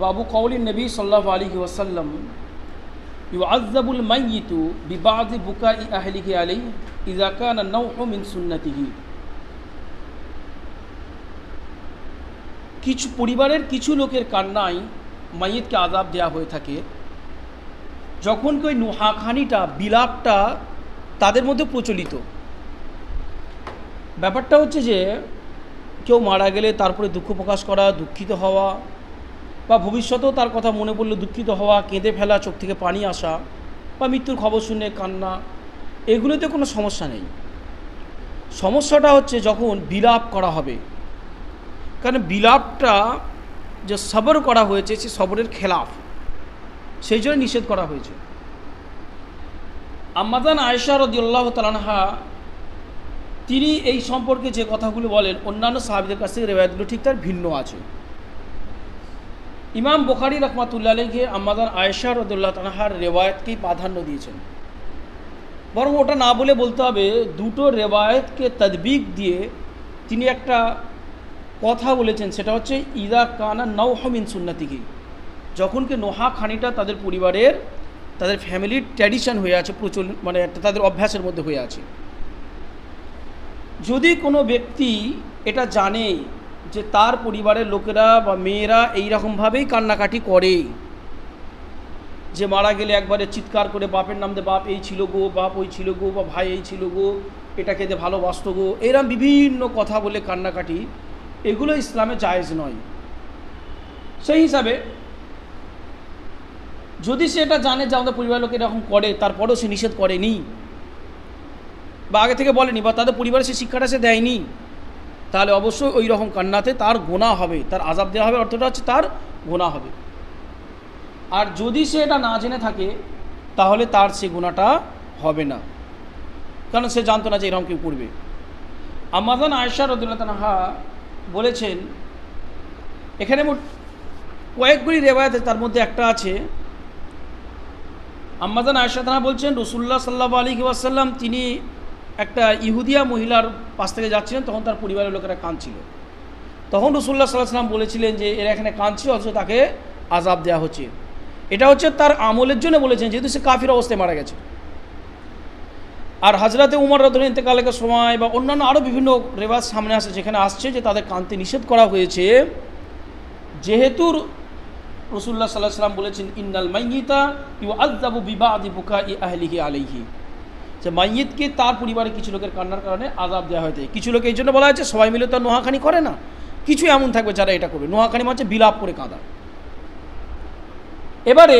বাবু কওলি নবী সাল্লাল্লাহু আলাইহি ওয়াসাল্লাম ইউআযাবুল মাইয়িতু বিবাদি বুকাই আহলিহি আলাইহি ইযা কানা নাওহু মিন সুন্নাতিহি। কিছু পরিবারের কিছু লোকের কান্নায় মাইয়িতকে আযাব দেওয়া হয়ে থাকে যখন কি ওই নোহাখানিটা বিলাপটা তাদের মধ্যে প্রচলিত। ব্যাপারটা হচ্ছে যে কেউ মারা গেলে তারপরে দুঃখ প্রকাশ করা, দুঃখিত হওয়া, বা ভবিষ্যতেও তার কথা মনে পড়লে দুঃখিত হওয়া, কেঁদে ফেলা, চোখ থেকে পানি আসা, বা মৃত্যুর খবর শুনে কান্না, এগুলোতে কোনো সমস্যা নেই। সমস্যাটা হচ্ছে যখন বিলাপ করা হবে, কারণ বিলাপটা যে সবর করা হয়েছে সে সবরের খেলাফ, সেই জন্য নিষেধ করা হয়েছে। আম্মাজান আয়েশা রাদিয়াল্লাহু তাআলা আনহা তিনি এই সম্পর্কে যে কথাগুলো বলেন অন্যান্য সাহাবীদের কাছ থেকে রেওয়ায়াতগুলো ঠিক তার ভিন্ন আছে। ইমাম বুখারী রাহমাতুল্লাহ আলাইহি আম্মাজান আয়েশা রাদিয়াল্লাহু তাআলা আনহার রেওয়ায়াতকেই প্রাধান্য দিয়েছেন, বরং ওটা না বলে বলতে হবে দুটো রেওয়ায়াতকে তদবিক দিয়ে তিনি একটা কথা বলেছেন, সেটা হচ্ছে ইযা কানা নাওহু মিন সুন্নাতিহি, যখন কি নোহাখানিটা তাদের পরিবারের, তাদের ফ্যামিলির ট্র্যাডিশন হয়ে আছে, প্রচলন মানে তাদের অভ্যাসের মধ্যে হয়ে আছে। যদি কোনো ব্যক্তি এটা জানে যে তার পরিবারের লোকেরা বা মেয়েরা এইরকমভাবেই কান্নাকাটি করে, যে মারা গেলে একবারে চিৎকার করে বাপের নাম দিয়ে বাপ এই ছিল গো, বাপ ওই ছিল গো, বা ভাই এই ছিল গো, এটাকে দিয়ে ভালোবাসত গো, এরকম বিভিন্ন কথা বলে কান্নাকাটি, এগুলো ইসলামে জায়েজ নয়। সেই হিসাবে যদি সে এটা জানে যে আমাদের পরিবারের লোক এরকম করে, তারপরেও সে নিষেধ করেনি বা আগে থেকে বলেনি বা তাদের পরিবারে সে শিক্ষাটা সে দেয়নি, তাহলে অবশ্যই ওই রকম কান্নাতে তার গুনাহ হবে, তার আযাব দেওয়া হবে, অর্থটা হচ্ছে তার গুনাহ হবে। আর যদি সে এটা না জেনে থাকে তাহলে তার সে গুনাহটা হবে না, কারণ সে জানতো না যে এরকম কেউ করবে। আম্মাজান আয়েশা রাদিয়াল্লাহু আনহা বলেছেন, এখানে মোট কয়েকগুলি রেওয়ায়াত, তার মধ্যে একটা আছে আম্মাজান আয়েশা তাআলা বলছেন রাসূলুল্লাহ সাল্লাল্লাহু আলাইহি ওয়াসাল্লাম তিনি একটা ইহুদিয়া মহিলার পাশ থেকে যাচ্ছিলেন, তখন তার পরিবারের লোকেরা কাঁদছিল। তখন রাসূলুল্লাহ সাল্লাল্লাহু আলাইহি ওয়াসাল্লাম বলেছিলেন যে এরা এখানে কাঁদছে, অথচ তাকে আযাব দেওয়া হচ্ছে। এটা হচ্ছে তার আমলের জন্য বলেছেন, যেহেতু সে কাফির অবস্থায় মারা গেছে। আর হযরতে উমর রাদিয়াল্লাহু আনহু ইন্তেকালের সময় বা অন্যান্য আরও বিভিন্ন রেওয়াজ সামনে আসে, যেখানে আসছে যে তাদের কাঁদতে নিষেধ করা হয়েছে, যেহেতু রাসূলুল্লাহ সাল্লাল্লাহু আলাইহি ওয়াসাল্লাম বলেছেন ইন্নাল মাইয়িতা ইউআযাবু বিবাদি বুকাই আহলিহি আলাইহি, যে মাইয়িতকে তার পরিবারের কিছু লোকের কান্নার কারণে আযাব দেওয়া হয়েছে। কিছু লোক এই জন্য বলা হয়েছে সবাই মিলে তো নোহাখানি করে না, কিছু এমন থাকবে যারা এটা করবে। নোহাখানি মানে বিলাপ করে কাঁদা। এবারে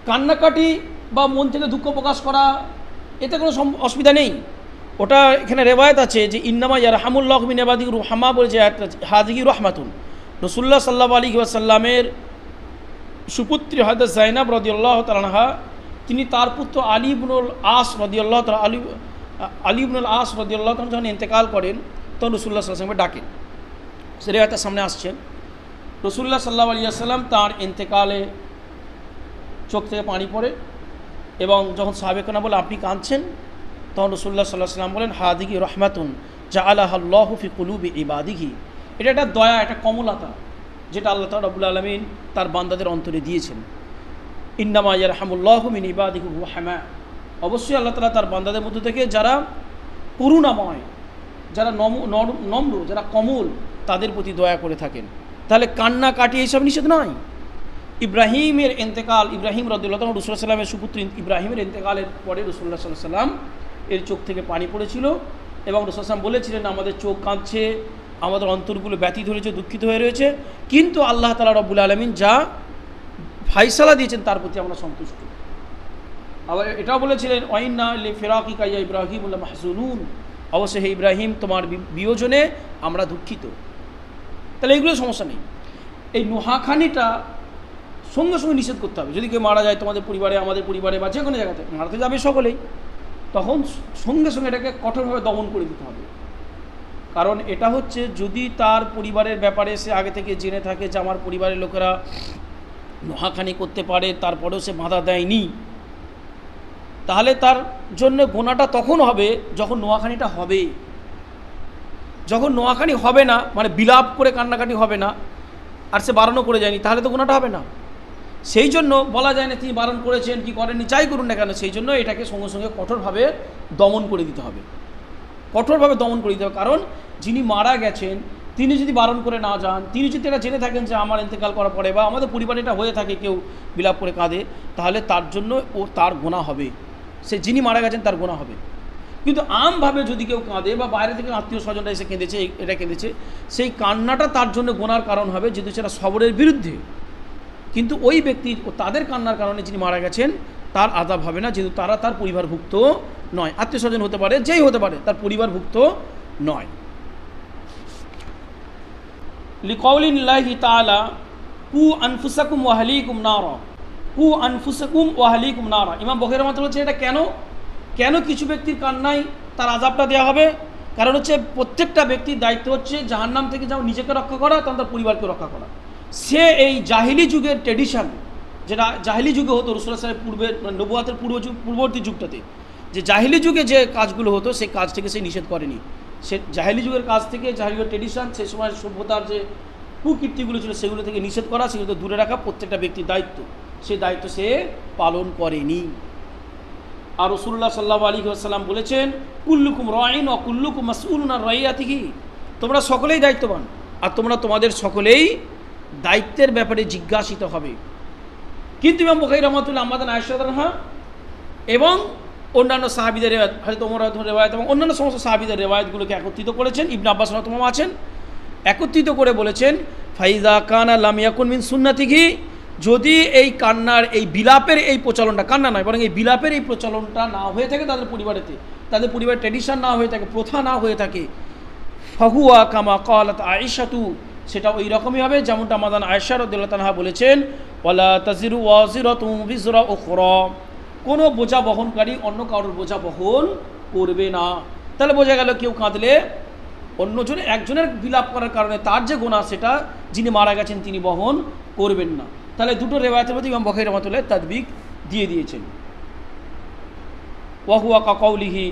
কান্নাকাটি বা মন থেকে দুঃখ প্রকাশ করা, এতে কোনো অসুবিধা নেই। ওটা এখানে রেওয়ায়াত আছে যে ইন্নামা ইয়ারহামুল্লাহু মিন ইবাদিহি রুহামা বলে, যে হাযিহি রাহমাতুন। রাসূলুল্লাহ সাল্লাল্লাহু আলাইহি ওয়াসাল্লামের সুপুত্রী হযরত যায়নাব রাদিয়াল্লাহু তাআলা আনহা, তিনি তার পুত্র আলী ইবনুল আস রাদিয়াল্লাহু তাআলা আলী ইবনুল আস রাদিয়াল্লাহু তাআলা যখন ইন্তেকাল করেন, তখন রাসূলুল্লাহ সাল্লাল্লাহু আলাইহি ওয়াসাল্লাম ডাকেন। সে রেওয়ায়াতের সামনে আসছেন রাসূলুল্লাহ সাল্লাল্লাহু আলাইহি ওয়াসাল্লাম তার ইন্তেকালে চোখ থেকে পানি পড়ে, এবং যখন সাহাবেকনা বলে আপনি কাঁদছেন, তখন রাসূলুল্লাহ সাল্লাল্লাহু আলাইহি ওয়াসাল্লাম বলেন হাযিহি রাহমাতুন জাআলাহাল্লাহু ফি কুলুবি ইবাদিহি, এটা একটা দয়া, একটা কমলতা, যেটা আল্লাহ তাআলা রাব্বুল আলামিন তার বান্দাদের অন্তরে দিয়েছেন। ইন্নামা ইয়ারহামুল্লাহু মিন ইবাদিহি রুহামা, অবশ্যই আল্লাহ তাআলা তার বান্দাদের মধ্য থেকে যারা করুণাময়, যারা নম্র, যারা কমল, তাদের প্রতি দয়া করে থাকেন। তাহলে কান্না কাটি এইসব নিষেধ নয়। ইব্রাহিমের ইন্তেকাল, ইব্রাহিম রাদিয়াল্লাহু তাআলা রাসূলুল্লাহ সাল্লাল্লাহু আলাইহি ওয়াসাল্লামের সুপুত্র ইব্রাহিমের ইন্তেকালের পরে রাসূলুল্লাহ সাল্লাল্লাহু আলাইহি ওয়াসাল্লাম এর চোখ থেকে পানি পড়েছিল, এবং রাসূলুল্লাহ সাল্লাল্লাহু আলাইহি ওয়াসাল্লাম বলেছিলেন আমাদের চোখ কাঁদছে, আমাদের অন্তরগুলো ব্যথিত হয়েছে, দুঃখিত হয়ে রয়েছে, কিন্তু আল্লাহ তাআলা রাব্বুল আলামিন যা ফায়সালা দিয়েছেন তার প্রতি আমরা সন্তুষ্ট। আবার এটাও বলেছিলেন ওয়াইন্না লিফিরাকিকা ইয়া ইব্রাহিম লামাহজুনুন, অবশ্যই হে ইব্রাহিম তোমার বিয়োজনে আমরা দুঃখিত। তাহলে এইগুলো সমস্যা নেই। এই নোহাখানিটা সঙ্গে সঙ্গে নিষেধ করতে হবে। যদি কেউ মারা যায় তোমাদের পরিবারে, আমাদের পরিবারে, বা যে কোনো জায়গাতে মারাতে যাবে সকলেই, তখন সঙ্গে সঙ্গে এটাকে কঠোরভাবে দমন করে দিতে হবে। কারণ এটা হচ্ছে যদি তার পরিবারের ব্যাপারে সে আগে থেকে জেনে থাকে যে আমার পরিবারের লোকেরা নোহাখানি করতে পারে, তারপরেও সে বাধা দেয়নি, তাহলে তার জন্য গুনাহটা তখন হবে যখন নোয়াখানিটা হবে। যখন নোয়াখানি হবে না, মানে বিলাপ করে কান্নাকাটি হবে না, আর সে বারণও করে যায়নি, তাহলে তো গুনাহটা হবে না। সেই জন্য বলা যায় না তিনি বারণ করেছেন কি করেননি, যাই করুন না কেন, সেই জন্য এটাকে সঙ্গে সঙ্গে কঠোরভাবে দমন করে দিতে হবে, কঠোরভাবে দমন করে দিতে হবে। কারণ যিনি মারা গেছেন তিনি যদি বারণ করে না যান, তিনি যদি এটা জেনে থাকেন যে আমার ইন্তেকাল করার পরে বা আমাদের পরিবারে এটা হয়ে থাকে কেউ বিলাপ করে কাঁদে, তাহলে তার জন্য তার গুনাহ হবে, সে যিনি মারা গেছেন তার গুনাহ হবে। কিন্তু আমভাবে যদি কেউ কাঁদে বা বাইরে থেকে আত্মীয় স্বজনরা এসে কেঁদেছে, এটা কেঁদেছে, সেই কান্নাটা তার জন্য গুনার কারণ হবে যদি সেটা সবরের বিরুদ্ধে। কিন্তু ওই ব্যক্তি তাদের কান্নার কারণে যিনি মারা গেছেন তার আযাব হবে না, যেহেতু তারা তার পরিবারভুক্ত নয়। আত্মীয় স্বজন হতে পারে, যেই হতে পারে, তার পরিবারভুক্ত নয়। লিকাউলিল্লাহি তাআলা কু আনফুসাকুম ওয়া আহলিকুম নারা, কু আনফুসাকুম ওয়া আহলিকুম নারা। ইমাম বুখারী রাহমাতুল্লাহ বলছেন এটা কেন কিছু ব্যক্তির কান্নায় তার আযাবটা দেওয়া হবে? কারণ হচ্ছে প্রত্যেকটা ব্যক্তির দায়িত্ব হচ্ছে জাহান্নাম থেকে যেমন নিজেকে রক্ষা করা, তেমন তার পরিবারকে রক্ষা করা। সে এই জাহিলি যুগের ট্রেডিশন, যেটা জাহিলি যুগে হতো রাসূলুল্লাহ সাল্লাল্লাহু আলাইহি ওয়াসাল্লামের পূর্বের নবুয়াতের পূর্ববর্তী যুগটাতে, যে জাহিলি যুগে যে কাজগুলো হতো সেই কাজ থেকে সে নিষেধ করেনি। সে জাহিলি যুগের কাজ থেকে, জাহিলি ট্রেডিশন, সে সময় সভ্যতার যে কুকীর্তিগুলো ছিল সেগুলো থেকে নিষেধ করা, সেগুলো দূরে রাখা প্রত্যেকটা ব্যক্তির দায়িত্ব। সেই দায়িত্ব সে পালন করেনি। আর রাসূলুল্লাহ সাল্লাল্লাহু আলাইহি ওয়াসাল্লাম বলেছেন কুল্লুকুম রাঈন ওয়া কুল্লুকুম মাসউলুন আন রাইয়াতিহি, তোমরা সকলেই দায়িত্ববান আর তোমরা তোমাদের সকলেই দায়িত্বের ব্যাপারে জিজ্ঞাসিত হবে। কিন্তু ইমাম বুখারী রাহমাতুল্লাহ আমাদের আয়েশা রাদিয়াল্লাহু এবং অন্যান্য সাহাবীদের রিওয়ায়াত, হযরত ওমর রাদিয়াল্লাহু রিওয়ায়াত এবং অন্যান্য সমস্ত সাহাবীদের রিওয়ায়াতগুলোকে একত্রিত করেছেন। ইবনে আব্বাস রাদিয়াল্লাহু আনহু আছেন, একত্রিত করে বলেছেন ফাইজা কানা লাম ইয়াকুন মিন সুন্নাতিহি, যদি এই কান্নার এই বিলাপের এই প্রচলনটা, কান্না নয় বরং এই বিলাপের এই প্রচলনটা না হয়ে থাকে তাদের পরিবারেতে, তাদের পরিবারের ট্র্যাডিশন না হয়ে থাকে, প্রথা না হয়ে থাকে, ফাহুয়া কামা ক্বালাত আয়েশাতু, সেটা ওই রকমই হবে যেমনটা আমাদের আয়েশা রাদিয়াল্লাহু তাআলা বলেছেন ওয়ালা তাজিরু ওয়াজিরাতুন বিজরা উখরা, কোনো বোঝা বহনকারী অন্য কারোর বোঝা বহন করবে না। তাহলে বোঝা গেল কেউ কাঁদলে একজনের বিলাপ করার কারণে তার যে গুনাহ সেটা যিনি মারা গেছেন তিনি বহন করবেন না। তাহলে দুটো রিওয়ায়াতের মধ্যে ইমাম বুখারী রাহমাতুল্লাহ তাদবিক দিয়ে দিয়েছেন। ওয়া হুয়া কাকাউলিহি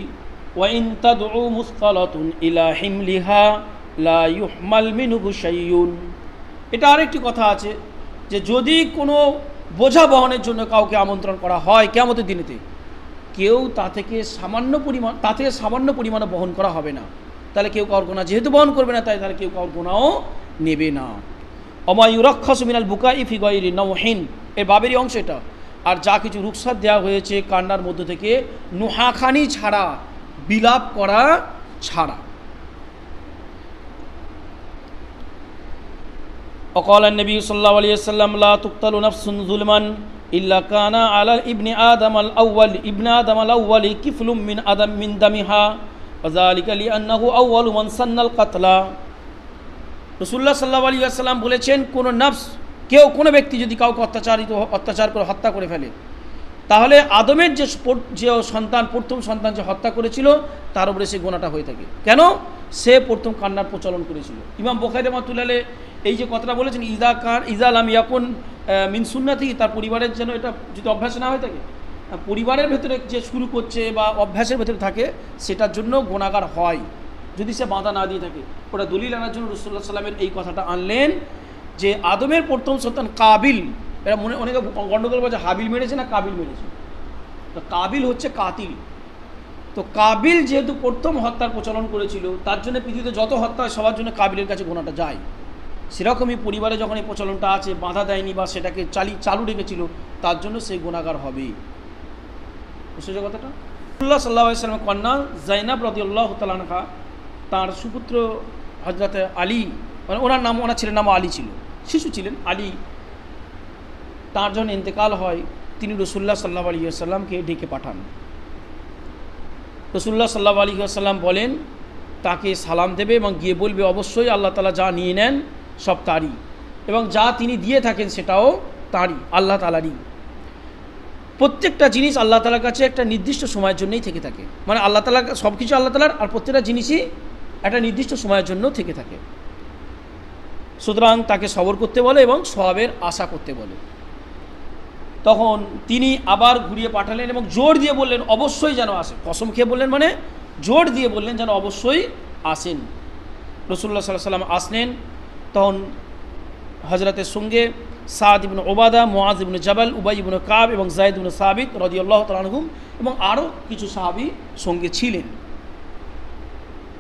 ওয়া ইন তাদউ মুসকালাতুন ইলা হিমলিহা লা ইউহমাল মিনহু শাইউন, এটা আরেকটি কথা আছে যে যদি কোনো বোঝা বহনের জন্য কাউকে আমন্ত্রণ করা হয় কিয়ামতের দিনেতে, কেউ তা থেকে সামান্য পরিমাণে বহন করা হবে না। তাহলে কেউ কাউর গুনাহ যেহেতু বহন করবে না, তাই তাহলে কেউ কাউর গুনাহও নেবে না। ওমা ইউরাক্ষাসু মিনাল বুকাই ফি গায়রি নাওহিন, এর বাবেরই অংশ এটা। আর যা কিছু রুখসাত দেওয়া হয়েছে কান্নার মধ্য থেকে নুহাখানি ছাড়া, বিলাপ করা ছাড়া। وقال النبي صلى الله عليه وسلم لا تقتل نفس ظلما إلا كان على ابن آدم الأول كفل من دمها وذلك لأنه أول من سن القتل। রাসূলুল্লাহ সাল্লাল্লাহু আলাইহি ওয়াসাল্লাম বলেছেন কোনো নফস, কোনো ব্যক্তি যদি কাউকে অত্যাচার করে হত্যা করে ফেলে, তাহলে আদমের যে সন্তান, প্রথম সন্তান যে হত্যা করেছিল তার উপরে সে গুনাহটা হয়ে থাকে। কেন? সে প্রথম কান্নার প্রচলন করেছিল। ইমাম বুখারী রাহমাতুল্লাহ এই যে কথাটা বলেছেন ইজা লাম ইয়াকুন মিন সুন্নাতি, তার পরিবারের যেন এটা যদি অভ্যাস না হয়ে থাকে, পরিবারের ভেতরে যে শুরু করছে বা অভ্যাসের ভেতরে থাকে সেটার জন্য গুনাহগার হয়, যদি সে বাধা না দিয়ে থাকে। ওটা দলিল আনার জন্য রাসূলুল্লাহ সাল্লামের এই কথাটা আনলেন যে আদমের প্রথম সন্তান কাবিল, এরা অনেকে গণ্ডগোল বলছে হাবিল মেরেছে না কাবিল মেরেছে, তো কাবিল হচ্ছে কাতিল। তো কাবিল যেহেতু প্রথম হত্যার প্রচলন করেছিল, তার জন্য পৃথিবীতে যত হত্যা হয় সবার জন্য কাবিলের কাছে গুনাহটা যায়। সেরকমই পরিবারে যখন এই প্রচলনটা আছে, বাধা দেয়নি বা সেটাকে চালু রেখেছিল, তার জন্য সেই গুনাহগার হবেই। বুঝছো কথাটা? রাসূলুল্লাহ সাল্লাল্লাহু আলাইহি ওয়াসাল্লামের কন্যা যায়েনব রাদিয়াল্লাহু তাআলা আনহা, তার সুপুত্র হযরত আলী, মানে ওনার ছেলের নাম আলী ছিল, শিশু ছিলেন আলী, তার যখন ইন্তেকাল হয় তিনি রাসূলুল্লাহ সাল্লাল্লাহু আলাইহি ওয়াসাল্লামকে ডেকে পাঠান। রাসূলুল্লাহ সাল্লাল্লাহু আলাইহি ওয়াসাল্লাম বলেন তাকে সালাম দেবে এবং গিয়ে বলবে অবশ্যই আল্লাহ তাআলা যা নিয়ে নেন সব তারই, এবং যা তিনি দিয়ে থাকেন সেটাও তারই, আল্লাহ তাআলারই। প্রত্যেকটা জিনিস আল্লাহ তাআলার কাছে একটা নির্দিষ্ট সময়ের জন্যই থেকে থাকে, মানে আল্লাহ তাআলা সব কিছু আল্লাহ তাআলার, আর প্রত্যেকটা জিনিসই একটা নির্দিষ্ট সময়ের জন্য থেকে থাকে। সুতরাং তাকে সবর করতে বলে এবং সওয়াবের আশা করতে বলে। তখন তিনি আবার ঘুরিয়ে পাঠালেন এবং জোর দিয়ে বললেন অবশ্যই যেন আসে, কসম খেয়ে বললেন, মানে জোর দিয়ে বললেন যেন অবশ্যই আসেন। রাসূলুল্লাহ সাল্লাল্লাহু আলাইহি ওয়াসাল্লাম আসলেন। তখন হজরতের সঙ্গে সাদ ইবনে ওবাদা, মুআজ ইবনে জাবাল, উবাই ইবনে কাব এবং যায়েদ ইবনে সাবিত রাদিয়াল্লাহু তাআলা আনহুম এবং আরও কিছু সাহাবী সঙ্গে ছিলেন।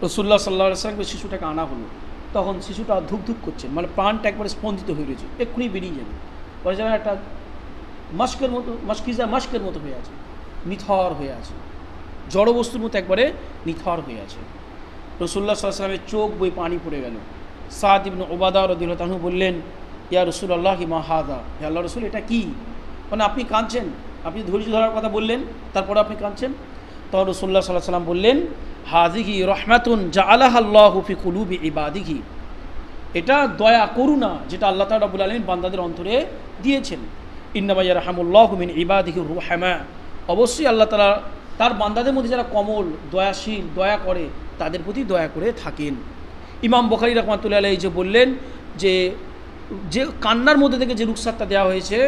রাসূলুল্লাহ সাল্লাল্লাহু আলাইহি ওয়াসাল্লাম শিশুটাকে আনা হলো, তখন শিশুটা ধুক ধুক করছেন, মানে প্রাণটা একবারে স্পন্দিত হয়ে রয়েছে, এক্ষুনি বেরিয়ে যাবে, পরে যেন একটা মাস্কের মতো হয়ে আছে, নিথর হয়ে আছে, জড়বস্তুর মতো একবারে নিথর হয়ে আছে। রাসূলুল্লাহ সাল্লাল্লাহু আলাইহি ওয়াসাল্লামের চোখ বই পানি পড়ে গেল। সাদ ইবনে ওবাদা রাদিয়াল্লাহু তাআলা বললেন, ইয়া রাসূলুল্লাহ মা হাযা, হে আল্লাহর রাসূল এটা কি? মানে আপনি কাঁদছেন, আপনি ধৈর্য ধরার কথা বললেন, তারপরে আপনি কাঁদছেন। তখন রাসূলুল্লাহ সাল্লাল্লাহু আলাইহি ওয়াসাল্লাম বললেন, হাযিহি রাহমাতুন জাআলাহা আল্লাহু ফি কুলুবি ইবাদিহি, এটা দয়া করুণা যেটা আল্লাহ তাআলা রাব্বুল আলামিন বান্দাদের অন্তরে দিয়েছেন। ইন্নামা ইয়ারহামুল্লাহু মিন ইবাদিহি রুহামা, অবশ্যই আল্লাহ তাআলা তার বান্দাদের মধ্যে যারা কমল দয়াশীল দয়া করে তাদের প্রতি দয়া করে থাকেন। ইমাম বুখারী রাহমাতুল্লাহি আলাইহি যে বললেন যে যে কান্নার মধ্যে থেকে যে রুখসাতটা দেওয়া হয়েছে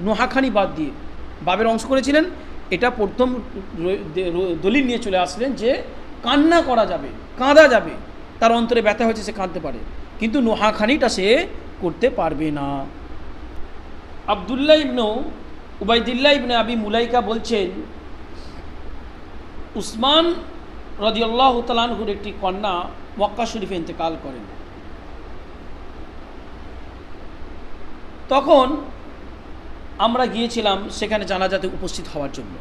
নোহাখানি বাদ দিয়ে বাবের অংশ করেছিলেন, এটা প্রথম দলিল নিয়ে চলে আসলেন যে কান্না করা যাবে, কাঁদা যাবে, তার অন্তরে ব্যথা হয়েছে সে কাঁদতে পারে, কিন্তু নোহাখানিটা সে করতে পারবে না। আবদুল্লাহ ইবনে উবাইদুল্লাহ ইবনে আবি মুলাইকা বলছেন, উসমান রাদিয়াল্লাহু তাআলা আনহুর একটি কন্যা মক্কা শরীফে ইন্তেকাল করেন। তখন আমরা গিয়েছিলাম সেখানে জানাজাতে উপস্থিত হওয়ার জন্য।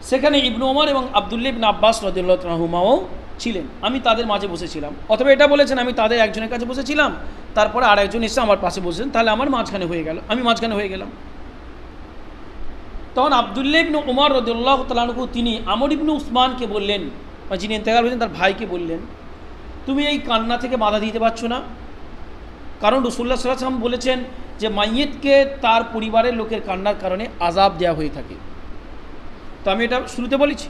সেখানে ইবনে ওমর এবং আবদুল্লাহ ইবনে আব্বাস রাদিয়াল্লাহু তাআলা আনহুমাও ছিলেন, আমি তাদের মাঝে বসেছিলাম। অথবা এটা বলেছেন আমি তাদের একজনের কাছে বসেছিলাম, তারপরে আর একজন এসে আমার পাশে বসেছেন, তাহলে আমার মাঝখানে হয়ে গেল, আমি মাঝখানে হয়ে গেলাম। তখন আবদুল্লাহ ইবনে ওমর রাদিয়াল্লাহু তাআলা আনহু তিনি আমর ইবনে উসমানকে বললেন, যিনি ইন্তেকাল করেছেন তার ভাইকে বললেন, তুমি এই কান্না থেকে বাধা দিতে পারছো না? কারণ রাসূলুল্লাহ সাল্লাল্লাহু আলাইহি ওয়াসাল্লাম বলেছেন যে মাইয়িতকে তার পরিবারের লোকের কান্নার কারণে আযাব দেওয়া হয়ে থাকে। তো আমি এটা শুরুতে বলেছি,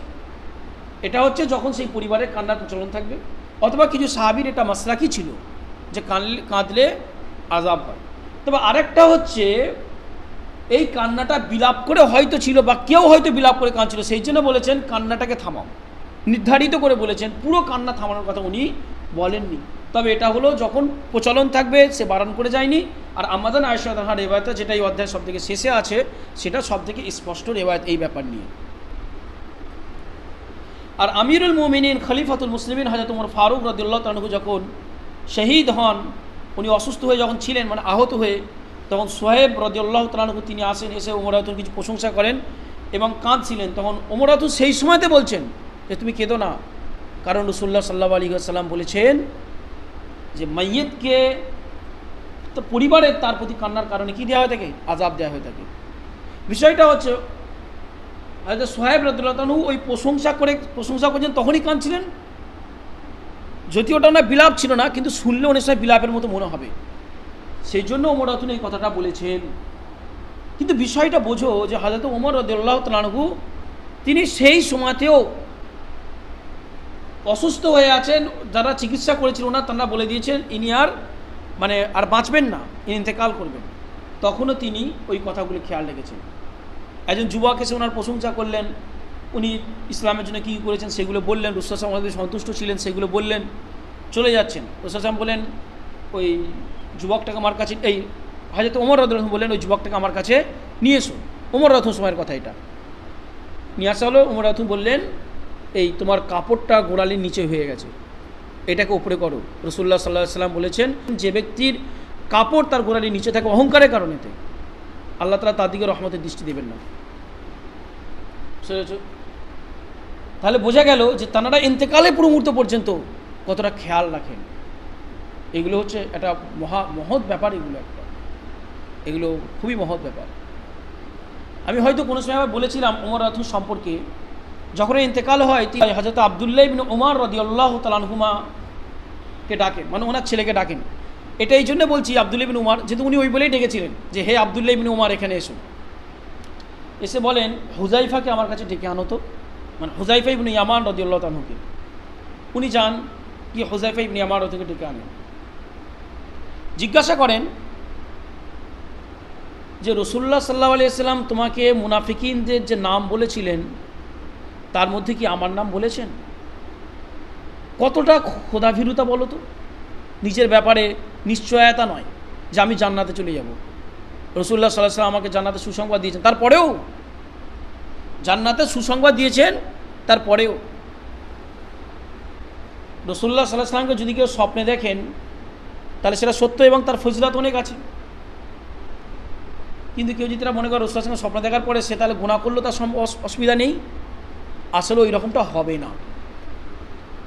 এটা হচ্ছে যখন সেই পরিবারের কান্নার প্রচলন থাকবে, অথবা কিছু সাহাবীর এটা মাসলাকি ছিল যে কাঁদলে আযাব হয়। তবে আরেকটা হচ্ছে এই কান্নাটা বিলাপ করে হয়তো ছিল, বা কেউ হয়তো বিলাপ করে কাঁদছিল, সেই জন্য বলেছেন কান্নাটাকে থামাও, নির্ধারিত করে বলেছেন, পুরো কান্না থামানোর কথা উনি বলেননি। তবে এটা হলো যখন প্রচলন থাকবে সে বারণ করে যায়নি। আর আমাদের আয়েশা রাদিয়াল্লাহু আনহা রেওয়ায়েত, যেটা এই অধ্যায়ের সব থেকে শেষে আছে, সেটা সব থেকে স্পষ্ট রেওয়ায়েত এই ব্যাপার নিয়ে। আর আমিরুল মুমিনিন খলিফাতুল মুসলিমিন হযরত ওমর ফারুক রাদিয়াল্লাহু তাআলা আনহু যখন শহীদ হন, উনি অসুস্থ হয়ে যখন ছিলেন, মানে আহত হয়ে, তখন সোহেব রাদিয়াল্লাহু তাআলা আনহু তিনি আসেন, এসে ওমর রাদিয়াল্লাহু কিছু প্রশংসা করেন এবং কাঁদছিলেন। তখন ওমর রাদিয়াল্লাহু সেই সময়তে বলছেন যে তুমি কেঁদো না, কারণ রাসূলুল্লাহ সাল্লাল্লাহু আলাইহি ওয়াসাল্লাম বলেছেন যে মাইয়িতকে তো পরিবারের তার প্রতি কান্নার কারণে কী দেওয়া হয়ে থাকে? আযাব দেওয়া হয়ে থাকে। বিষয়টা হচ্ছে হয়তো সোহেব রাদিয়াল্লাহু তাআলা ওই প্রশংসা করছেন, তখনই কাঁদছিলেন, যদিও ওটা না বিলাপ ছিল না, কিন্তু শুনলে অনেক সময় বিলাপের মতো মনে হবে, সেই জন্য ওমর রাদিয়াল্লাহু এই কথাটা বলেছেন। কিন্তু বিষয়টা বোঝো যে হযরত ওমর রাদিয়াল্লাহু তাআলা আনহু তিনি সেই সময়তেও অসুস্থ হয়ে আছেন, যারা চিকিৎসা করেছিল না তারা বলে দিয়েছেন ইনি আর বাঁচবেন না, ইনি ইন্তেকাল করবেন। তখনও তিনি ওই কথাগুলো খেয়াল রেখেছেন। একজন যুবক এসে ওনার প্রশংসা করলেন, উনি ইসলামের জন্য কী করেছেন সেগুলো বললেন, রাসূল সাল্লাল্লাহু আলাইহি ওয়াসাল্লাম সন্তুষ্ট ছিলেন সেগুলো বললেন, চলে যাচ্ছেন। রাসূল সাল্লাল্লাহু আলাইহি ওয়াসাল্লাম বলেন ওই যুবকটাকে আমার কাছে, এই হযরত ওমর রাদিয়াল্লাহু আনহু বললেন ওই যুবকটাকে আমার কাছে নিয়ে এসো। ওমর রাদিয়াল্লাহু সময়ের কথা এটা নিয়ে আসা হলো। ওমর রাদিয়াল্লাহু বললেন এই তোমার কাপড়টা গোড়ালির নিচে হয়ে গেছে, এটাকে উপরে করো। রাসূলুল্লাহ সাল্লাল্লাহু আলাইহি ওয়াসাল্লাম বলেছেন যে ব্যক্তির কাপড় তার গোড়ালির নিচে থাকে অহংকারের কারণেতে, আল্লাহ তাআলা তার দিকে রহমতের দৃষ্টি দেবেন না। তাহলে বোঝা গেল যে তাঁরা ইন্তেকালের পুরো মুহূর্ত পর্যন্ত কতটা খেয়াল রাখেন। এগুলো হচ্ছে একটা মহৎ ব্যাপার, এগুলো খুবই মহৎ ব্যাপার। আমি হয়তো কোনো সময় আবার বলেছিলাম ওমর রাদিয়াল্লাহু সম্পর্কে, যখন ইন্তেকাল হয় তিনি হযরত আবদুল্লাহ ইবনে ওমর রাদিয়াল্লাহু তাআলা আনহুমাকে ডাকেন, মানে ওনার ছেলেকে ডাকেন। এটা এই জন্য বলছি আবদুল্লাহ ইবনে ওমর, যেহেতু উনি ওই বলেই ডেকেছিলেন যে হে আবদুল্লাহ ইবনে ওমর এখানে এসো। এসে বলেন হুযাইফাকে আমার কাছে ডেকে আনো তো, মানে হুযাইফা ইবনে ইয়ামান রাদিয়াল্লাহু তাআলা আনহুকে। উনি যান, কি হুযাইফা ইবনে ইয়ামান থেকে ডেকে আনেন। জিজ্ঞাসা করেন যে রাসূলুল্লাহ সাল্লাল্লাহু আলাইহি ওয়াসাল্লাম তোমাকে মুনাফিকিনদের যে নাম বলেছিলেন তার মধ্যে কি আমার নাম বলেছেন? কতটা খোদাভীরুতা বলো তো, নিজের ব্যাপারে নিশ্চয়তা নয়, যে আমি জান্নাতে চলে যাব। রাসূলুল্লাহ সাল্লাল্লাহু আলাইহি ওয়াসাল্লাম আমাকে জান্নাতে সুসংবাদ দিয়েছেন, তারপরেও জান্নাতে সুসংবাদ দিয়েছেন, তারপরেও রাসূলুল্লাহ সাল্লাল্লাহু আলাইহি ওয়াসাল্লামকে যদি কেউ স্বপ্নে দেখেন তাহলে সেটা সত্য এবং তার ফজিলত অনেক আছে। কিন্তু কেউ যদি তারা মনে করে রাসূলুল্লাহ সাল্লাল্লাহু আলাইহি ওয়াসাল্লাম স্বপ্ন দেখার পরে সে তাহলে গুনাহ করলেও তার অসুবিধা নেই, আসলে ওই রকমটা হবে না,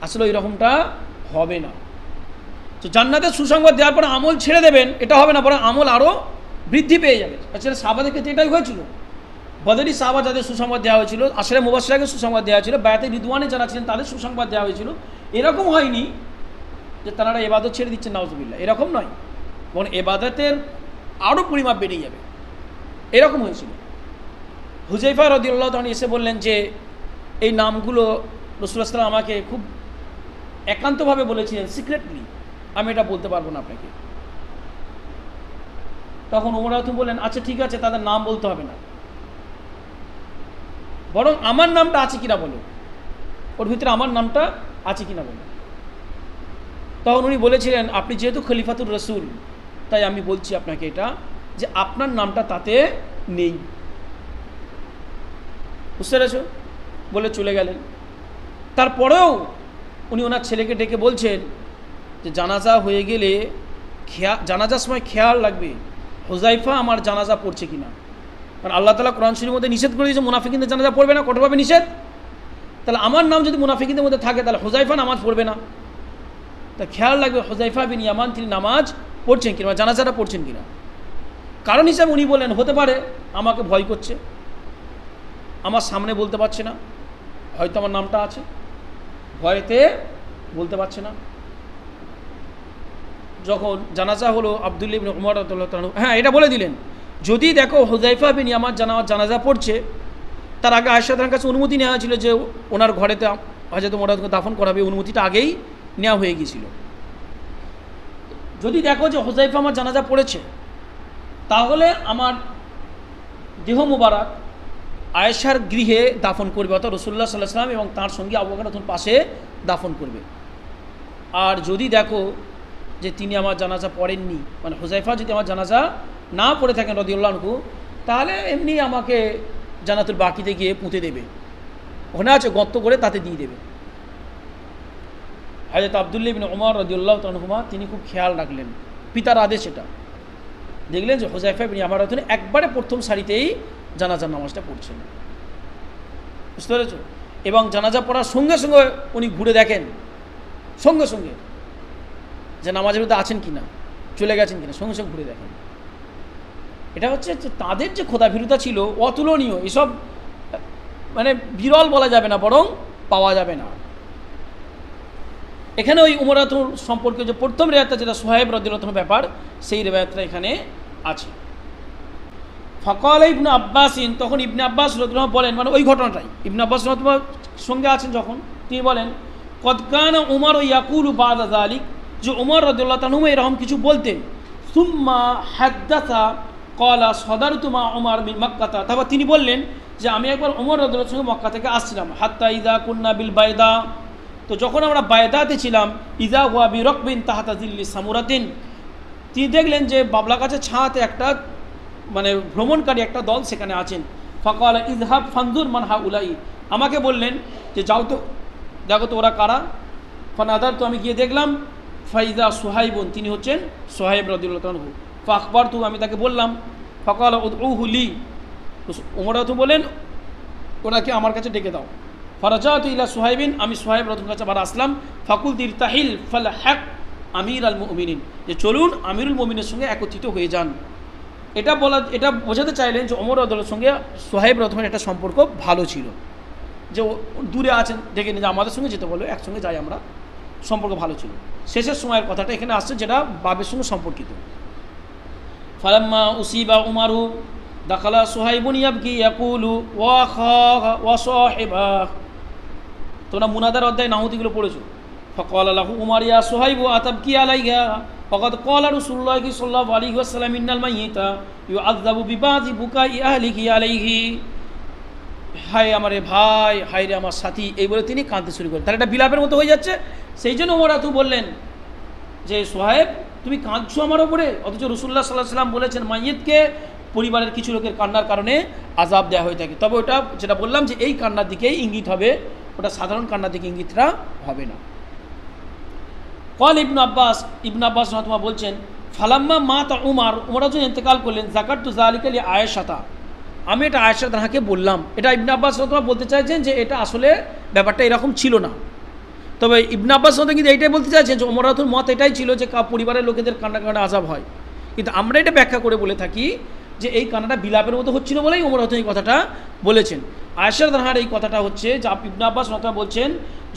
আসলে ওই রকমটা হবে না। তো জান্নাতের সুসংবাদ দেওয়ার পরে আমল ছেড়ে দেবেন এটা হবে না, বরং আমল আরও বৃদ্ধি পেয়ে যাবে। আসলে সাহাবাদের ক্ষেত্রে এটাই হয়েছিল। বদরি সাহাবা যাদের সুসংবাদ দেওয়া হয়েছিল, আসলে মুবাশশিরাকে সুসংবাদ দেওয়া হয়েছিল, বায়াতে রিদওয়ানে যারা ছিলেন তাদের সুসংবাদ দেওয়া হয়েছিল। এরকম হয়নি যে তারা ইবাদত ছেড়ে দিচ্ছেন, নাউজুবিল্লাহ, এরকম নয়, বরং ইবাদতের আরও পরিমাপ বেড়ে যাবে, এরকম হয়েছিল। হুযায়ফা রাদিয়াল্লাহু তাআলা এসে বললেন যে এই নামগুলো রাসূলুল্লাহ সাল্লাল্লাহু আলাইহি ওয়াসাল্লাম আমাকে খুব একান্তভাবে বলেছিলেন, সিক্রেটলি, আমি এটা বলতে পারবো না আপনাকে। তখন ওমর রাদিয়াল্লাহু বললেন, আচ্ছা ঠিক আছে, তাদের নাম বলতে হবে না, বরং আমার নামটা আছে কিনা বলো, ওর ভিতরে আমার নামটা আছে কিনা বলো। তখন উনি বলেছিলেন, আপনি যেহেতু খলিফাতুর রাসূল, তাই আমি বলছি আপনাকে এটা, যে আপনার নামটা তাতে নেই। বুঝতে পেরেছ? বলে চলে গেলেন। তারপরেও উনি ওনার ছেলেকে ডেকে বলছেন যে জানাজা হয়ে গেলে জানাজার সময় খেয়াল লাগবে হুযায়ফা আমার জানাজা পড়ছে কিনা, কারণ আল্লাহ তাআলা কোরআন শরীফের মধ্যে নিষেধ করে দিয়েছে মুনাফিকিনদের জানাজা পড়বে না, কঠোরভাবে নিষেধ। তাহলে আমার নাম যদি মুনাফিকিনদের মধ্যে থাকে তাহলে হুযায়ফা নামাজ পড়বে না। তা খেয়াল লাগবে হুযায়ফা বিন ইয়ামান তিনি নামাজ পড়ছেন কিনা, জানাজাটা পড়ছেন কিনা। কারণ হিসাবে উনি বললেন, হতে পারে আমাকে ভয় করছে, আমার সামনে বলতে পারছে না, হয়তো আমার নামটা আছে, ভয়েতে বলতে পারছে না। যখন জানাজা হলো আব্দুল্লাহ ইবনে উমর রাদিয়াল্লাহু তাআলা, হ্যাঁ এটা বলে দিলেন, যদি দেখো হুযায়ফা বিন ইয়ামান জানাজা পড়ছে, তার আগে আয়েশা রাদিয়াল্লাহু কাছে অনুমতি নেওয়া হয়েছিল যে ওনার ঘরেতে হযরত ওমরকে দাফন করাবে, অনুমতিটা আগেই নেওয়া হয়ে গিয়েছিল। যদি দেখো যে হুযায়ফা আমার জানাজা পড়েছে, তাহলে আমার দেহ মোবারক আয়েশার গৃহে দাফন করবে, অর্থাৎ রাসূলুল্লাহ সাল্লাল্লাহু আলাইহি ওয়াসাল্লাম এবং তার সঙ্গে আবু বকর রাদিয়াল্লাহু পাশে দাফন করবে। আর যদি দেখো যে তিনি আমার জানাজা পড়েননি, মানে হুযায়ফা যদি আমার জানাজা না পড়ে থাকেন রাদিয়াল্লাহু আনহু, তাহলে এমনি আমাকে জান্নাতুল বাকিতে গিয়ে পুঁতে দেবে, ওখানে আছে গর্ত করে তাতে দিয়ে দেবে। হযরত আব্দুল্লাহ ইবনে উমর রাদিয়াল্লাহু তাআলা তিনি খুব খেয়াল রাখলেন, পিতার আদেশ এটা, দেখলেন যে হুযায়ফা ইবনে ইয়ামান রাদিয়াল্লাহু একবারে প্রথম সারিতেই জানাজার নামাজটা পড়ছেন। বুঝতে পেরেছ? এবং জানাজা পড়ার সঙ্গে সঙ্গে উনি ঘুরে দেখেন, সঙ্গে সঙ্গে যে নামাজের মধ্যে আছেন কিনা, চলে গেছেন কিনা, সঙ্গে সঙ্গে ঘুরে দেখেন। এটা হচ্ছে যে তাদের যে খোদাভীরুতা ছিল অতুলনীয়, এসব মানে বিরল বলা যাবে না, বরং পাওয়া যাবে না। এখানে ওই উমরাতুল সম্পর্কে যে প্রথম রেওয়ায়তটা, যেটা সুহাইব রাদিয়াল্লাহু আনহু ব্যাপার, সেই রেওয়ায়তটা এখানে আছে। ফাকাল ইবনে আব্বাসিন, তখন ইবনে আব্বাস রাদিয়াল্লাহু আনহু বলেন, মানে ওই ঘটনাটাই ইবনে আব্বাস রাদিয়াল্লাহু আনহু সঙ্গে আছেন যখন, তিনি বলেন, কদ কানা উমর ইয়াকুলু বাদা যালিক, যে উমর রাদিয়াল্লাহু আনহু এরকম কিছু বলতেন। সুম্মা হাদ্দাসা ক্বালা সাদারতু মা উমর মিন মক্কা, তারপর তিনি বললেন যে আমি একবার উমর রাদিয়াল্লাহু আনহু মক্কা থেকে আসছিলাম, হাত্তা ইযা কুন্না বিল বাইদা, তো যখন আমরা বায়দাতে ছিলাম, ইযা হুয়া বিরাকবিন তাহতা যিল্লি সামুরাতিন, তিনি দেখলেন যে বাবলা গাছের ছায়াতে একটা মানে ভ্রমণকারী একটা দল সেখানে আছেন। ফাকালা ইযহাব ফানজুর মান হাউলাই, আমাকে বললেন যে যাও তো দেখো তো ওরা কারা। ফানাদার, তো আমি গিয়ে দেখলাম, ফাইজা সুহাইবুন, তিনি হচ্ছেন সুহাইব রাদিয়াল্লাহু আনহু। ফাখবার তু, আমি তাকে বললাম, ফাকালা উদউহু লি, ওমর রাদিয়াল্লাহু বলেন ওনাকে আমার কাছে ডেকে দাও। ফারাজাতু ইলা সুহাইবিন, আমি সুহাইব রাদিয়াল্লাহু কাছে আবার আসলাম। ফাকুল ইরতাহিল ফালহাক আমির আল মুমিনিন, যে চলুন আমিরুল মুমিনের সঙ্গে একত্রিত হয়ে যান। এটা বোঝাতে চাইলেন যে ওমর রাদিয়াল্লাহুর সঙ্গে সুহাইব রাদিয়াল্লাহুর একটা সম্পর্ক ভালো ছিল, যে দূরে আছেন ডেকে নিয়ে যে আমাদের সঙ্গে যেতে বলো, একসঙ্গে যাই আমরা, সম্পর্ক ভালো ছিল। শেষের সময়ের কথাটা এখানে আসছে, যেটা বাবের সঙ্গে সম্পর্কিত। ফালাম্মা উসিবা উমারু দাখালা সুহাইবুন ইয়াবকি ইয়াকুলু ওয়া খাহ ওয়া সাহিবা, তোমরা মুনাদার অধ্যায় নাহুতিগুলো পড়েছো। ফাকালা লাহু উমার ইয়া সুহাইবু আতাবকি আলাইহা ফাকাদ ক্বালা রাসূলুল্লাহি সাল্লাল্লাহু আলাইহি ওয়াসাল্লাম ইন্নাল মাইয়িতা ইউআযাবু বিবাযি বুকাই আহলিহি আলাইহি, হায় আমারে ভাই, হায় রে আমার সাথী, এই বলে তিনি কাঁদতে শুরু করেন। তাহলে এটা বিলাপের মতো হয়ে যাচ্ছে। সেই জন্য ওমর রাদিয়াল্লাহু বললেন যে সুহাইব তুমি কাঁদছো আমার ওপরে, অথচ রাসূলুল্লাহ সাল্লাল্লাহু আলাইহি ওয়াসাল্লাম বলেছেন মাইয়িতকে পরিবারের কিছু লোকের কান্নার কারণে আযাব দেওয়া হয়ে থাকে। তবে ওটা যেটা বললাম যে এই কান্নার দিকেই ইঙ্গিত হবে, ওটা সাধারণ কান্নার দিকে ইঙ্গিতটা হবে না। কল ইবনু আব্বাস রাহমাতুল্লাহ বলছেন ফালাম্মা মাতা উমর যখন ইন্তেকাল করলেন যাকারতু যালিকা লি আয়েশাতা, আমি এটা আয়েশা রাদিয়াল্লাহু আনহা বললাম। এটা ইবনু আব্বাস রাহমাতুল্লাহ বলতে চাইছেন যে এটা আসলে ব্যাপারটা এরকম ছিল না। তবে ইবনু আব্বাস রাদিয়াল্লাহু কিন্তু এইটাই বলতে চাইছেন যে ওমর রাদিয়াল্লাহু মত এটাই ছিল যে পরিবারের লোকেদের কান্নার কারণে আযাব হয়। কিন্তু আমরা এটা ব্যাখ্যা করে বলে থাকি যে এই কান্নাটা বিলাপের মতো হচ্ছিল বলেই ওমর রাদিয়াল্লাহু এই কথাটা বলেছেন। আয়েশা রাদিয়াল্লাহু আনহার এই কথাটা হচ্ছে যে ইবনু আব্বাস রাদিয়াল্লাহু বলছেন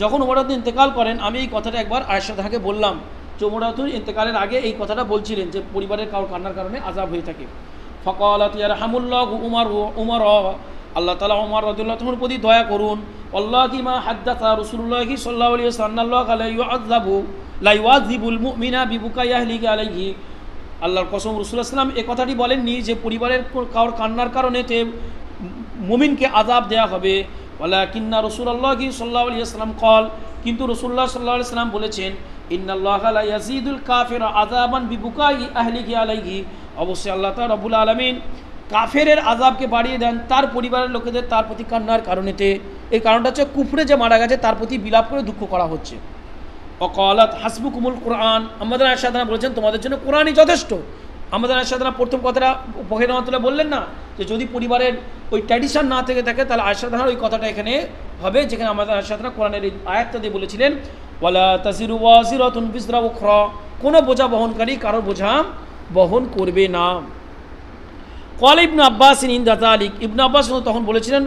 যখন ওমর রাদিয়াল্লাহু ইন্তেকাল করেন আমি এই কথাটা একবার আয়েশা রাদিয়াল্লাহু আনহাকে বললাম যে ওমর রাদিয়াল্লাহু ইন্তেকালের আগে এই কথাটা বলছিলেন যে পরিবারের কারোর কান্নার কারণে আযাব হয়ে থাকে। ফাকালাত ইয়ারহামুল্লাহু উমর, আল্লাহ তাআলা ওমর রাদিয়াল্লাহু আনহুর প্রতি দয়া করুন। আল্লাহি মা হাদ্দাসা রাসূলুল্লাহি সাল্লাল্লাহু আলাইহি ওয়াসাল্লাম লা ইউআযিবুল মুমিনা বিবুকাই আহলিহি আলাইহি। আল্লাহর কসম রাসূলুল্লাহ সাল্লাল্লাহু আলাইহি ওয়াসাল্লাম এই কথাটি বলেননি যে পরিবারের কারোর কান্নার কারণে মুমিনকে আযাব দেওয়া হবে। ওয়ালাকিন্না রাসূলুল্লাহি সাল্লাল্লাহু আলাইহি ওয়াসাল্লাম কল, কিন্তু রাসূলুল্লাহ সাল্লাল্লাহু আলাইহি ওয়াসাল্লাম বলেছেন ইন্নাল্লাহা লা ইয়াজিদুল কাফিরা আযাবান বিবুকাই আহলিহি আলাইহি, অবশ্যই আল্লাহ তাআলা রব্বুল আলামিন কাফেরের আযাবকে বাড়িয়ে দেন তার পরিবারের লোকেদের তার প্রতি কান্নার কারণেতে। এই কারণটা হচ্ছে কুফরে যে মারা গেছে তার প্রতি বিলাপ করে দুঃখ করা হচ্ছে। ওয়াকালাত হাসবুকুমুল কুরআন, আমাদের আয়েশা রাদিয়াল্লাহু বলেছেন তোমাদের জন্য কোরআনই যথেষ্ট। আমাদের আয়েশা রাদিয়াল্লাহু প্রথম কথাটা বখের রহমাতুল্লাহ বললেন না যে যদি পরিবারের ওই ট্র্যাডিশন না থেকে থাকে তাহলে আয়েশা রাদিয়াল্লাহু ওই কথাটা এখানে হবে, যেখানে আমাদের আয়েশা রাদিয়াল্লাহু কোরআনের এই আয়াতটা দিয়ে বলেছিলেন ওয়ালা তাজিরু ওয়াজিরাতুন বিজরা উখরা, কোনো বোঝা বহনকারী কারোর বোঝা বহন করবে না। ক্বালা ইবনু আব্বাস ইনদা যালিক, ইবনু আব্বাস তখন বলেছিলেন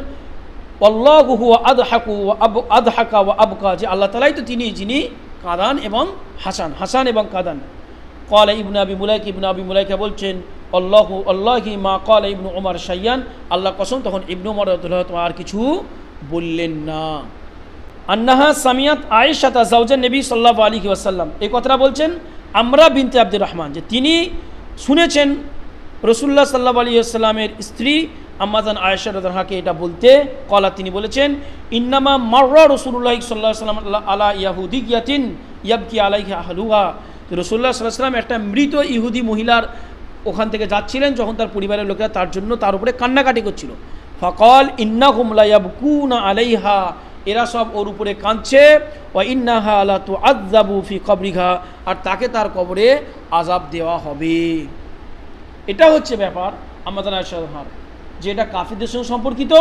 আল্লাহু হুয়া আদহাকু ওয়া আদহাকা ওয়া আবকা, যে আল্লাহ তাআলাই তো তিনি যিনি কাঁদান এবং হাসান এবং কাঁদান। ক্বালা ইবনু আবি মুলাইকা বলছেন আল্লাহি মা ক্বালা ইবনু উমর শাইয়ান, আল্লাহ কসম তখন ইবনু উমর রাদিয়াল্লাহু তাআলা আর কিছু বললেন না। আন্নাহা সামিয়াত আয়েশা যাওজান নবী সাল্লাল্লাহু আলাইহি ওয়াসাল্লাম, এই কথাটা বলছেন আমরা বিনতে আব্দুর রহমান, যে তিনি শুনেছেন রাসূলুল্লাহ সাল্লাল্লাহু আলাইহি ওয়াসাল্লামের স্ত্রী আম্মাজান আয়েশা রাদিয়াল্লাহু আনহা এটা বলতে, কলা তিনি বলেছেন ইন্নামা মাররা রাসূলুল্লাহ সাল্লাল্লাহু আলাইহি ওয়াসাল্লাম আলা ইয়াহুদিয়াতিন ইয়াবকি আলাইহা আহলুহা, রাসূলুল্লাহ সাল্লাল্লাহু আলাইহি ওয়াসাল্লাম একটা মৃত ইহুদি মহিলার ওখান থেকে যাচ্ছিলেন যখন তার পরিবারের লোকেরা তার জন্য তার উপরে কান্নাকাটি করছিল। ফাকাল ইন্নাহুম লা ইয়াবকুনা আলাইহা, এরা সব ওর উপরে কাঁদছে। ওয়া ইন্নাহা লা তুআযাবু ফি কবরিহা, আর তাকে তার কবরে আযাব দেওয়া হবে। এটা হচ্ছে ব্যাপার আমাদের আয়েশা রাদিয়াল্লাহু যে এটা কাফিরদের সঙ্গে সম্পর্কিত।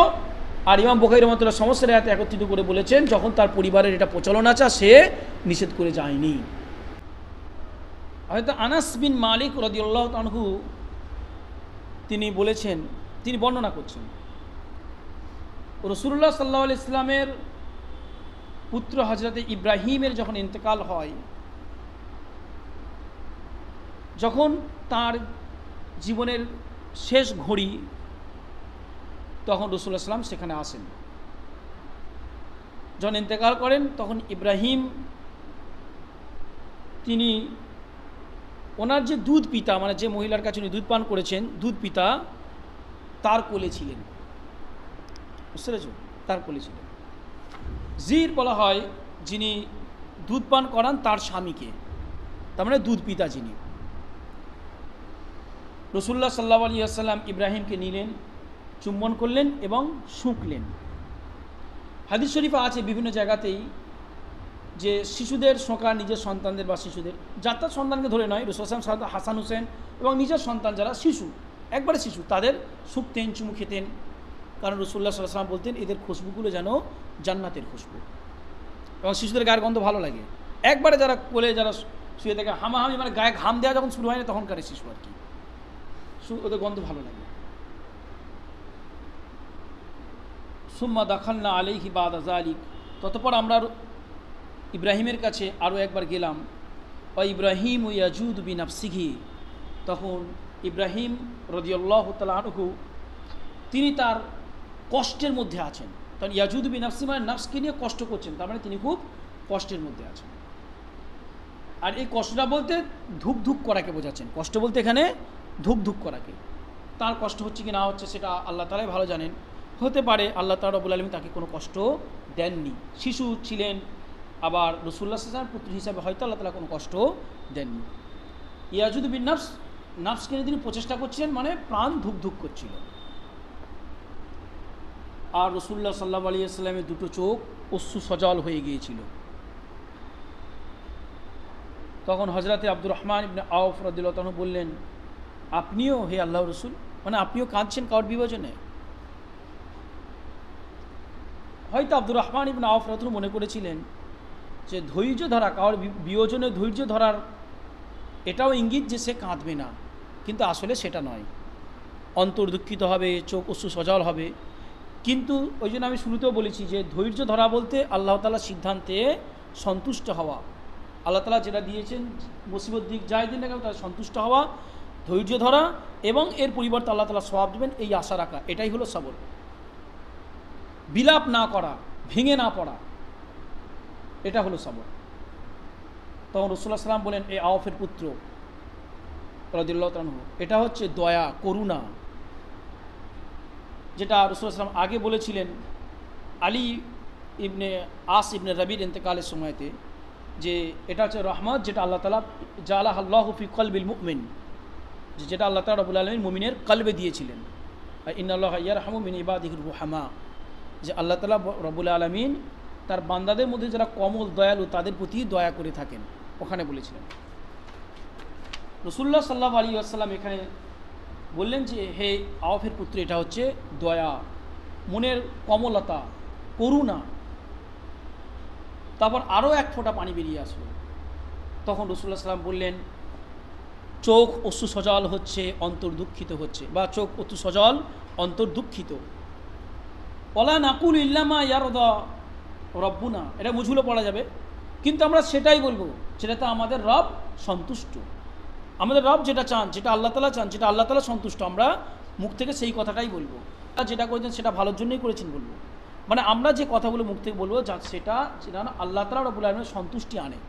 আর ইমাম বুখারী রাহমাতুল্লাহ সমস্ত রায়াতে একত্রিত করে বলেছেন যখন তার পরিবারের এটা প্রচলন আছে সে নিষেধ করে যায়নি। হয়তো আনাস বিন মালিক রাদিয়াল্লাহু আনহু তিনি বলেছেন, তিনি বর্ণনা করছেন রাসূলুল্লাহ সাল্লাল্লাহু আলাইহি ওয়াসাল্লামের পুত্র হযরতে ইব্রাহিমের যখন ইন্তেকাল হয়, যখন তার জীবনের শেষ ঘড়ি, তখন রাসূলুল্লাহ সাল্লাল্লাহু আলাইহি ওয়াসাল্লাম সেখানে আসেন। যখন ইন্তেকাল করেন তখন ইব্রাহিম তিনি ওনার যে দুধ পিতা, মানে যে মহিলার কাছে উনি দুধ পান করেছেন, দুধ পিতা তার কোলে ছিলেন, বুঝতে পেরেছ, তার কোলে ছিলেন। জির বলা হয় যিনি দুধ পান করান তার স্বামীকে, তার মানে দুধ পিতা যিনি। রাসূলুল্লাহ সাল্লাল্লাহু আলাইহি ওয়াসাল্লাম ইব্রাহিমকে নিলেন, চুম্বন করলেন এবং শুঁকলেন। হাদিস শরীফে আছে বিভিন্ন জায়গাতেই যে শিশুদের শোঁকা নিজের সন্তানদের বা শিশুদের, যার সন্তানকে ধরে নয়, রাসূলুল্লাহ সাল্লাল্লাহু আলাইহি ওয়াসাল্লাম হাসান হোসেন এবং নিজের সন্তান যারা শিশু, একবারে শিশু, তাদের শুঁকতেন, চুমু খেতেন। কারণ রাসূলুল্লাহ সাল্লাল্লাহু আলাইহি ওয়াসাল্লাম বলতেন এদের খুশবুগুলো যেন জান্নাতের খুশবু, এবং শিশুদের গায়ের গন্ধ ভালো লাগে। একবারে যারা কোলে যারা শুয়ে থাকে হামাহামি, মানে গায়ে ঘাম দেওয়া যখন শুরু হয় না তখনকার শিশু আর কি, ওদের গন্ধ ভালো লাগে। সুম্মা দাখালনা আলাইহি বাদা যালিক, ততপর আমরা ইব্রাহিমের কাছে আরও একবার গেলাম। ও ইব্রাহিম ইয়াজুদু বিনাফসিহি, তখন ইব্রাহিম রাদিয়াল্লাহু তাআলা আনহু তিনি তার কষ্টের মধ্যে আছেন। তখন ইয়াজুদু বিনাফসি মানে নাফসকে নিয়ে কষ্ট করছেন, তার মানে তিনি খুব কষ্টের মধ্যে আছেন। আর এই কষ্টটা বলতে ধুক ধুক করাকে বোঝাচ্ছেন, কষ্ট বলতে এখানে ধুক ধুক করাকে। তার কষ্ট হচ্ছে কি না হচ্ছে সেটা আল্লাহ তাআলাই ভালো জানেন। হতে পারে আল্লাহ তাআলা রব্বুল আলামিন তাকে কোনো কষ্ট দেননি, শিশু ছিলেন, আবার রাসূলুল্লাহ সাল্লাল্লাহু আলাইহি ওয়াসাল্লাম পুত্র হিসাবে হয়তো আল্লাহ তাআলা কোনো কষ্ট দেননি। ইয়াজুদু বিন নাফস, নাফসকে নিয়ে তিনি প্রচেষ্টা করছিলেন, মানে প্রাণ ধুক ধুক করছিল। আর রসুল্লাহ সাল্লাহ আলী আসসালামের দুটো চোখ অশ্রু সজল হয়ে গিয়েছিল। তখন হজরতে আব্দুর রহমান ইবনে আউফ রাদিয়াল্লাহু তাআলা বললেন, আপনিও হে আল্লাহ রসুল, মানে আপনিও কাঁদছেন কারোর বিয়োজনে? হয়তো আব্দুর রহমান ইবনে আউফ রাদিয়াল্লাহু মনে করেছিলেন যে ধৈর্য ধরা, কারোর বিয়োজনে ধৈর্য ধরার এটাও ইঙ্গিত যে সে কাঁদবে না, কিন্তু আসলে সেটা নয়। অন্তর দুঃখিত হবে, চোখ অশ্রু সজল হবে। কিন্তু ওই জন্য আমি শুরুতেও বলেছি যে ধৈর্য ধরা বলতে আল্লাহ তাআলার সিদ্ধান্তে সন্তুষ্ট হওয়া, আল্লাহ তাআলা যেটা দিয়েছেন মুসিবত দিক যাই দিন না কেন তার সন্তুষ্ট হওয়া, ধৈর্য ধরা এবং এর পরিবর্তে আল্লাহ তাআলা সওয়াব দেবেন এই আশা রাখা, এটাই হলো সবর। বিলাপ না করা, ভেঙে না পড়া, এটা হলো সবর। তখন রাসূলুল্লাহ সাল্লাল্লাহু আলাইহি ওয়াসাল্লাম বলেন, এই আওফের পুত্র রাদিয়াল্লাহু তাআলা আনহু, এটা হচ্ছে দয়া, করুণা, যেটা রাসূলুল্লাহ সাল্লাল্লাহু আলাইহি ওয়াসাল্লাম আগে বলেছিলেন আলী ইবনে আস ইবনে রবির ইন্তেকালের সময়তে, যে এটা হচ্ছে রহমত যেটা আল্লাহ তাআলা জালাহাল্লাহু ফি কলবিল মুমিন, যেটা আল্লাহ তাআলা রব্বুল আলামিন মুমিনের কলবে দিয়েছিলেন। ইন্নাল্লাহা ইয়ারহামু মিন ইবাদিহির রুহামা, যে আল্লাহ তাআলা রব্বুল আলামিন তার বান্দাদের মধ্যে যারা কমল দয়ালু তাদের প্রতি দয়া করে থাকেন, ওখানে বলেছিলেন। রাসূলুল্লাহ সাল্লাল্লাহু আলাইহি ওয়াসাল্লাম এখানে বললেন যে হে আওফের পুত্র, এটা হচ্ছে দয়া, মনের কমলতা, করুণা। তারপর আরও এক ফোঁটা পানি বেরিয়ে আসলো। তখন রাসূলুল্লাহ সাল্লাল্লাহু আলাইহি ওয়াসাল্লাম বললেন, চোখ অশ্রু সজল হচ্ছে, অন্তর দুঃখিত হচ্ছে, বা চোখ অশ্রু সজল, অন্তর দুঃখিত। ওয়ালা নাকুল ইল্লামা ইয়ারদা রব্বুনা, এটা মুঝুলো পড়া যাবে, কিন্তু আমরা সেটাই বলবো যেটাতে আমাদের রব সন্তুষ্ট। আমাদের রব যেটা চান, যেটা আল্লাহ তাআলা চান, যেটা আল্লাহ তাআলা সন্তুষ্ট, আমরা মুখ থেকে সেই কথাটাই বলবো। যেটা করেছেন সেটা ভালোর জন্যই করেছেন বলবো, মানে আমরা যে কথাগুলো মুখ থেকে বলবো যা সেটা আল্লাহ তাআলা রব্বুল আলামিনের সন্তুষ্টি আনে,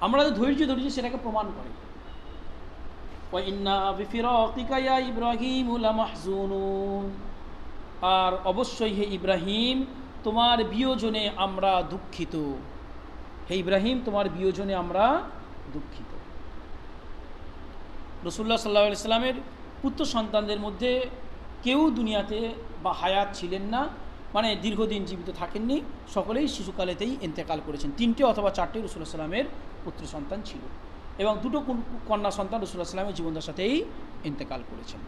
আমরা যে ধৈর্য ধরেছি সেটাকে প্রমাণ করে। ওয়া ইন্না বিফিরাকিকা ইয়া ইব্রাহিম লামাহজুনুন, আর অবশ্যই হে ইব্রাহিম তোমার বিয়োজনে আমরা দুঃখিত। হে ইব্রাহিম তোমার বিয়োজনে আমরা দুঃখিত। রাসূলুল্লাহ সাল্লাল্লাহু আলাইহি সাল্লামের পুত্র সন্তানদের মধ্যে কেউ দুনিয়াতে বা হায়াত ছিলেন না, মানে দীর্ঘদিন জীবিত থাকেননি, সকলেই শিশুকালেতেই ইন্তেকাল করেছেন। 3টে অথবা 4টে রাসূলুল্লাহ সাল্লামের পুত্র সন্তান ছিল এবং 2টো কন্যা সন্তান রাসূলুল্লাহ সাল্লামের জীবনদশাতেই ইন্তেকাল করেছেন।